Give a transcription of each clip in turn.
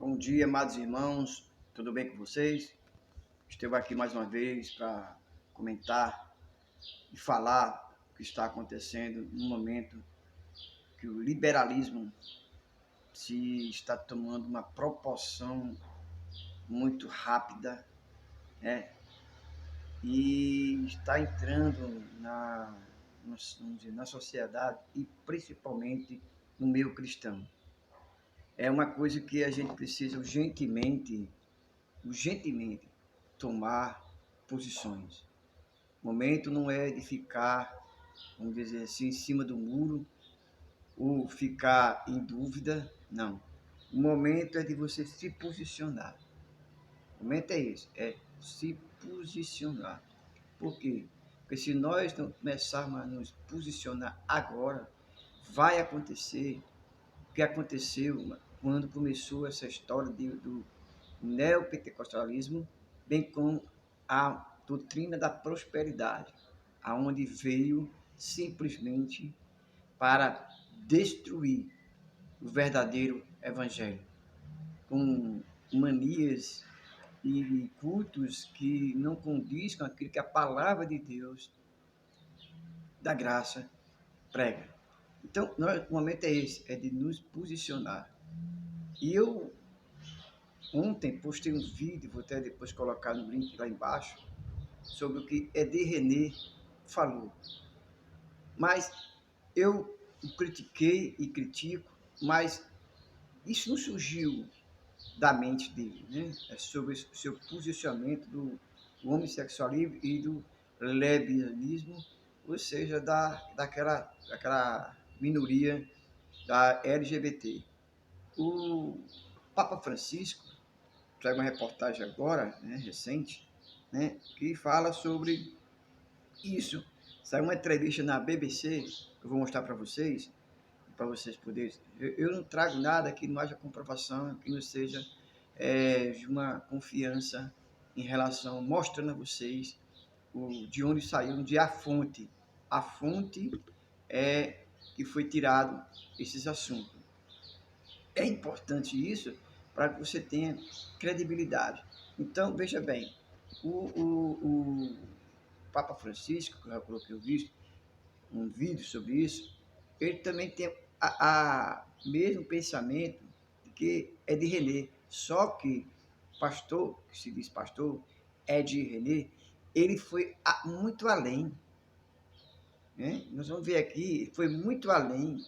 Bom dia, amados irmãos, tudo bem com vocês? Estou aqui mais uma vez para comentar e falar o que está acontecendo no momento que o liberalismo se está tomando uma proporção muito rápida, né? E está entrando vamos dizer, na sociedade e principalmente no meio cristão. É uma coisa que a gente precisa urgentemente tomar posições. O momento não é de ficar, vamos dizer assim, em cima do muro ou ficar em dúvida, não. O momento é de você se posicionar. O momento é esse, é se posicionar. Por quê? Porque se nós não começarmos a nos posicionar agora, vai acontecer o que aconteceu quando começou essa história do neopentecostalismo, bem como a doutrina da prosperidade, aonde veio simplesmente para destruir o verdadeiro evangelho, com manias e cultos que não condiz com aquilo que a palavra de Deus da graça prega. Então, o momento é esse, é de nos posicionar. E eu ontem postei um vídeo, vou até depois colocar no link lá embaixo, sobre o que Eddie René falou. Mas eu o critiquei e critico, mas isso não surgiu da mente dele, né? É sobre o seu posicionamento do homossexualismo e do lesbianismo, ou seja, daquela minoria da LGBT. O Papa Francisco traz uma reportagem agora, né, recente, né, que fala sobre isso. Saiu uma entrevista na BBC, que eu vou mostrar para vocês poderem. Eu não trago nada que não haja comprovação, que não seja de uma confiança em relação, mostrando a vocês de onde saiu, onde é a fonte. A fonte é que foi tirado esses assuntos. É importante isso para que você tenha credibilidade. Então, veja bem, o Papa Francisco, que eu já coloquei um vídeo sobre isso, ele também tem a mesmo pensamento que é de René, só que pastor, que se diz pastor, é de René, ele foi muito além. Né? Nós vamos ver aqui, foi muito além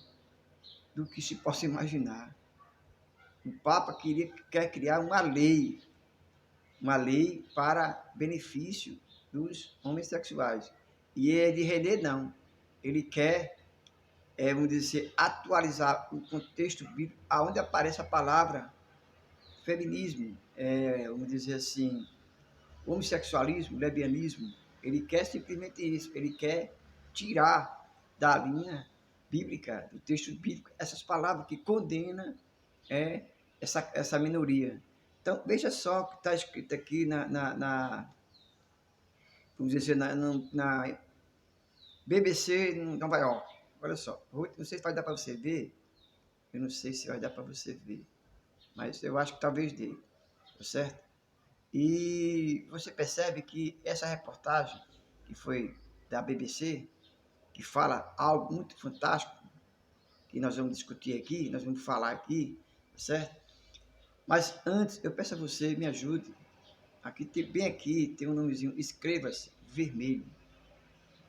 do que se possa imaginar. O Papa quer criar uma lei para benefício dos homossexuais. E ele René não. Ele quer, vamos dizer, atualizar o contexto bíblico onde aparece a palavra feminismo, vamos dizer assim, homossexualismo, lesbianismo. Ele quer simplesmente isso. Ele quer tirar da linha bíblica, do texto bíblico, essas palavras que condenam essa minoria. Então, veja só o que está escrito aqui vamos dizer, na BBC em Nova York. Olha só, não sei se vai dar para você ver, eu não sei se vai dar para você ver, mas eu acho que talvez dê, tá certo? E você percebe que essa reportagem, que foi da BBC, que fala algo muito fantástico, que nós vamos discutir aqui, nós vamos falar aqui, tá certo? Mas antes, eu peço a você, me ajude. Bem aqui, tem um nomezinho, inscreva-se, vermelho.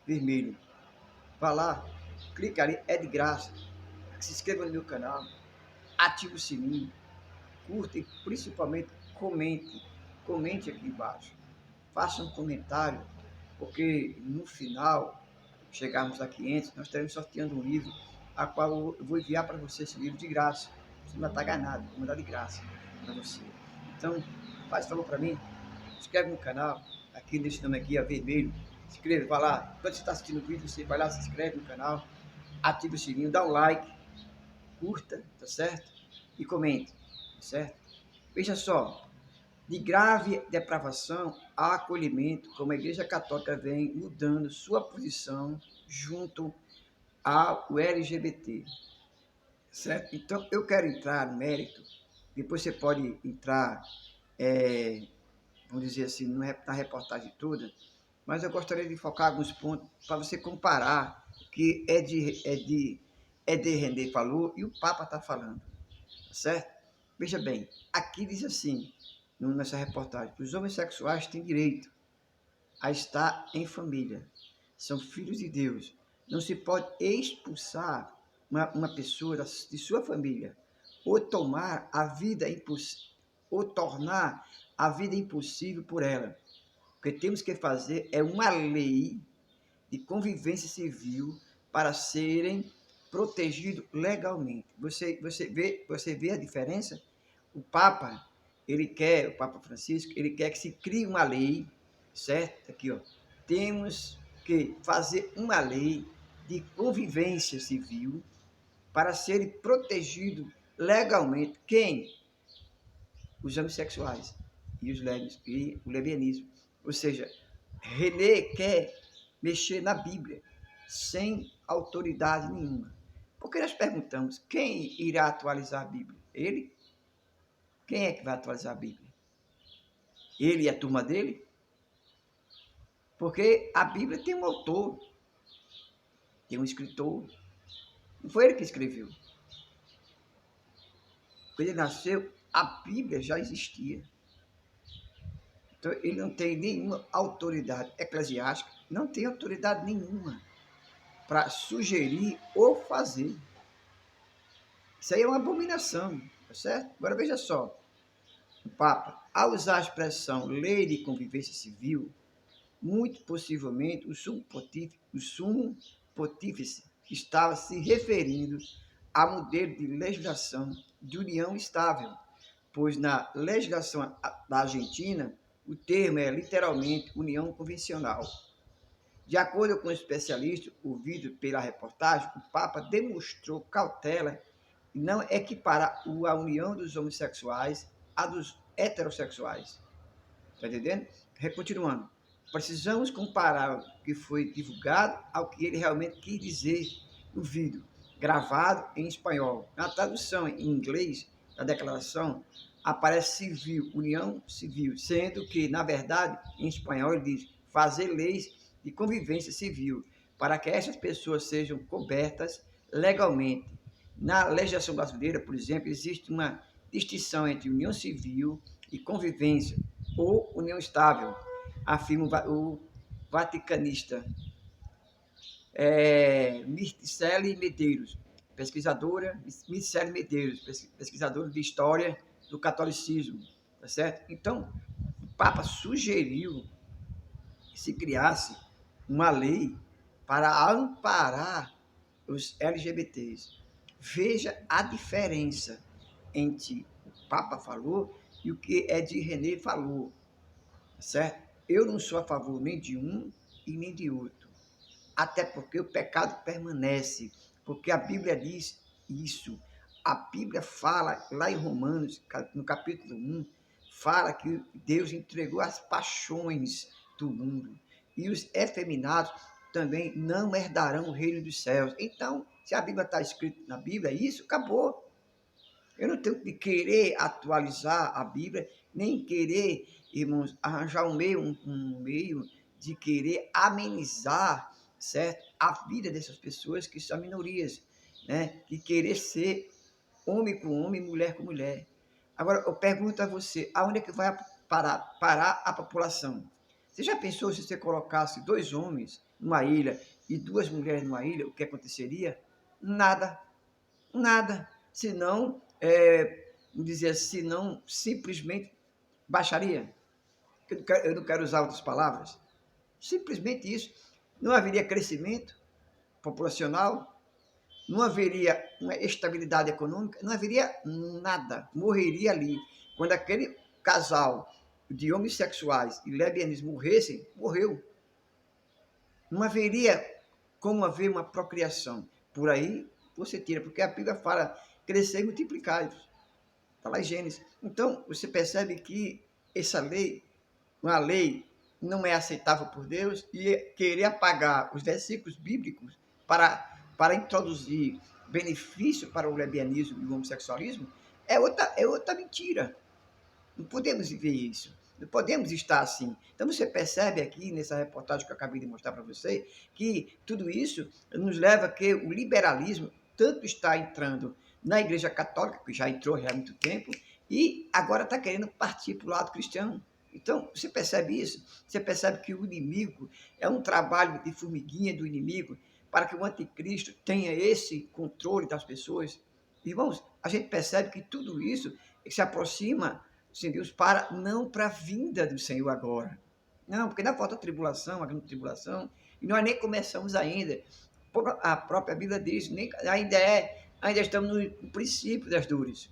Vermelho. Vá lá, clica ali, é de graça. Se inscreva no meu canal, ative o sininho, curta e principalmente comente. Comente aqui embaixo. Faça um comentário, porque no final, chegarmos a 500, nós estaremos sorteando um livro, a qual eu vou enviar para você esse livro de graça. Você não vai pagar nada, vou mandar de graça para você. Então, faz favor para mim, se inscreve no canal, aqui nesse nome aqui, é vermelho. Se inscreve, vai lá. Quando você está assistindo o vídeo, você vai lá, se inscreve no canal, ativa o sininho, dá um like, curta, tá certo? E comente, tá certo? Veja só, de grave depravação a acolhimento, como a Igreja Católica vem mudando sua posição junto ao LGBT, certo? Então, eu quero entrar no mérito depois você pode entrar, vamos dizer assim, na reportagem toda, mas eu gostaria de focar alguns pontos para você comparar o que Ed René falou e o Papa está falando, tá certo? Veja bem, aqui diz assim, nessa reportagem, os homossexuais têm direito a estar em família, são filhos de Deus. Não se pode expulsar uma pessoa de sua família ou tomar a vida ou tornar a vida impossível por ela. O que temos que fazer é uma lei de convivência civil para serem protegidos legalmente. Você vê a diferença? O Papa, o Papa Francisco, ele quer que se crie uma lei, certo? Aqui, ó. Temos que fazer uma lei de convivência civil para serem protegidos legalmente. Quem? Os homossexuais e os lésbicos e o lesbianismo. Ou seja, René quer mexer na Bíblia sem autoridade nenhuma. Porque nós perguntamos, quem irá atualizar a Bíblia? Ele? Quem é que vai atualizar a Bíblia? Ele e a turma dele? Porque a Bíblia tem um autor, tem um escritor. Não foi ele que escreveu. Quando ele nasceu, a Bíblia já existia. Então, ele não tem nenhuma autoridade eclesiástica, não tem autoridade nenhuma para sugerir ou fazer. Isso aí é uma abominação, tá certo? Agora veja só, o Papa, ao usar a expressão lei de convivência civil, muito possivelmente o sumo pontífice estava se referindo a modelo de legislação de união estável, pois na legislação da Argentina o termo é literalmente união convencional. De acordo com o especialista ouvido pela reportagem, o Papa demonstrou cautela em não equiparar a união dos homossexuais à dos heterossexuais. Está entendendo? Continuando. Precisamos comparar o que foi divulgado ao que ele realmente quis dizer no vídeo, gravado em espanhol. Na tradução em inglês da declaração, aparece civil, união civil, sendo que, na verdade, em espanhol ele diz fazer leis de convivência civil, para que essas pessoas sejam cobertas legalmente. Na legislação brasileira, por exemplo, existe uma distinção entre união civil e convivência, ou união estável, afirma o vaticanista Miceli Medeiros, pesquisadora de História do Catolicismo, tá certo? Então, o Papa sugeriu que se criasse uma lei para amparar os LGBTs. Veja a diferença entre o Papa falou e o que Ed René falou, certo? Eu não sou a favor nem de um e nem de outro, até porque o pecado permanece, porque a Bíblia diz isso. A Bíblia fala lá em Romanos, no capítulo 1, fala que Deus entregou as paixões do mundo e os efeminados também não herdarão o reino dos céus. Então, se a Bíblia está escrito na Bíblia, isso acabou. Eu não tenho que querer atualizar a Bíblia, nem querer, irmãos, arranjar um meio de querer amenizar, certo? A vida dessas pessoas que são minorias, né? De querer ser homem com homem, mulher com mulher. Agora, eu pergunto a você, aonde é que vai parar a população? Você já pensou se você colocasse 2 homens numa ilha e 2 mulheres numa ilha, o que aconteceria? Nada, nada. Senão, dizer, senão simplesmente baixaria. Eu não quero usar outras palavras. Simplesmente isso. Não haveria crescimento populacional, não haveria uma estabilidade econômica, não haveria nada. Morreria ali. Quando aquele casal de homossexuais e lesbianismo morressem, morreu. Não haveria como haver uma procriação. Por aí você tira, porque a Bíblia fala crescer e multiplicar. Está lá em Gênesis. Então, você percebe que essa lei, uma lei, não é aceitável por Deus e querer apagar os versículos bíblicos para introduzir benefício para o lesbianismo e o homossexualismo é outra mentira. Não podemos viver isso. Não podemos estar assim. Então você percebe aqui nessa reportagem que eu acabei de mostrar para você que tudo isso nos leva a que o liberalismo tanto está entrando na Igreja Católica, que já entrou já há muito tempo, e agora está querendo partir para o lado cristão. Então, você percebe isso? Você percebe que o inimigo é um trabalho de formiguinha do inimigo para que o anticristo tenha esse controle das pessoas. Irmãos, a gente percebe que tudo isso se aproxima, sim, Deus, não para a vinda do Senhor agora. Não, porque na volta a tribulação, a grande tribulação, e nós nem começamos ainda. A própria Bíblia diz, ainda estamos no princípio das dores.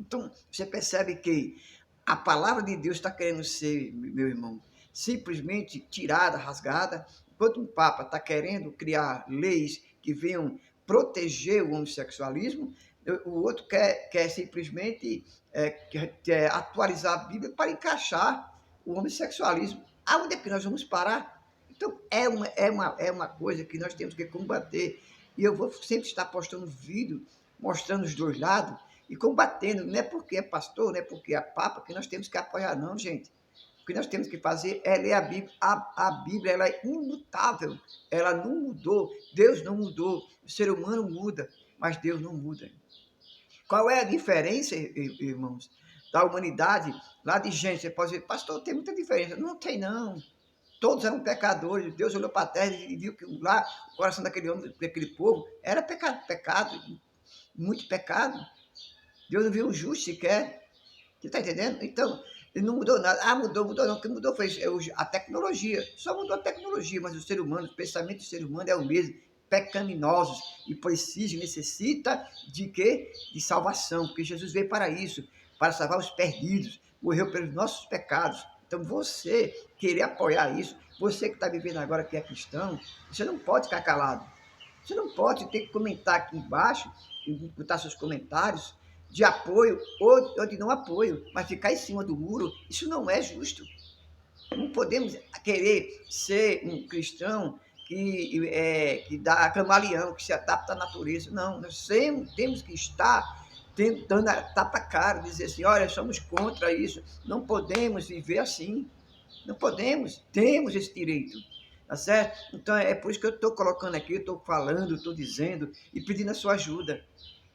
Então, você percebe que a palavra de Deus está querendo ser, meu irmão, simplesmente tirada, rasgada, enquanto um Papa está querendo criar leis que venham proteger o homossexualismo, o outro quer simplesmente quer atualizar a Bíblia para encaixar o homossexualismo. Aonde é que nós vamos parar? Então, é uma coisa que nós temos que combater. E eu vou sempre estar postando vídeo mostrando os dois lados, e combatendo. Não é porque é pastor, não é porque é papa que nós temos que apoiar, não, gente. O que nós temos que fazer é ler a Bíblia. A Bíblia, ela é imutável, ela não mudou, Deus não mudou, o ser humano muda, mas Deus não muda. Qual é a diferença, irmãos, da humanidade lá de gente? Você pode dizer, pastor, tem muita diferença. Não tem, não. Todos eram pecadores. Deus olhou para a terra e viu que lá o coração daquele homem, daquele povo, era pecado, muito pecado. Deus não viu um justo sequer. Você está entendendo? Então, ele não mudou nada. Ah, mudou não. O que mudou foi a tecnologia. Só mudou a tecnologia, mas o ser humano, o pensamento do ser humano é o mesmo. Pecaminosos. E precisa, necessita de quê? De salvação. Porque Jesus veio para isso, para salvar os perdidos. Morreu pelos nossos pecados. Então, você querer apoiar isso, você que está vivendo agora que é cristão, você não pode ficar calado. Você não pode ter que comentar aqui embaixo, botar seus comentários de apoio ou de não apoio, mas ficar em cima do muro, isso não é justo. Não podemos querer ser um cristão que dá camaleão, que se adapta à natureza. Não, nós sempre temos que estar tentando tapa a cara, dizer assim, olha, somos contra isso, não podemos viver assim, não podemos, temos esse direito. Tá certo? Então é por isso que eu estou colocando aqui, eu estou falando, estou dizendo e pedindo a sua ajuda.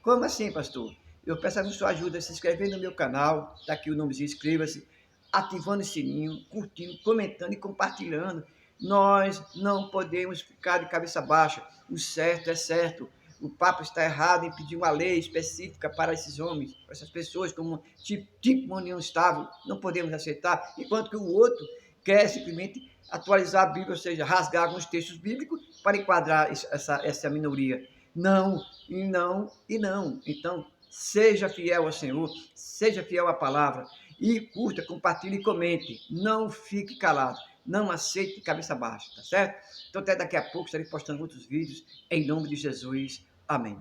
Como assim, pastor? Eu peço a sua ajuda, se inscrever no meu canal, está aqui o nomezinho, inscreva-se, ativando o sininho, curtindo, comentando e compartilhando. Nós não podemos ficar de cabeça baixa. O certo é certo. O Papa está errado em pedir uma lei específica para esses homens, para essas pessoas, como tipo uma união estável. Não podemos aceitar, enquanto que o outro quer simplesmente atualizar a Bíblia, ou seja, rasgar alguns textos bíblicos para enquadrar essa minoria. Não, e não, e não. Então, seja fiel ao Senhor, seja fiel à palavra, e curta, compartilhe e comente. Não fique calado, não aceite de cabeça baixa, tá certo? Então, até daqui a pouco estarei postando outros vídeos, em nome de Jesus. Amém.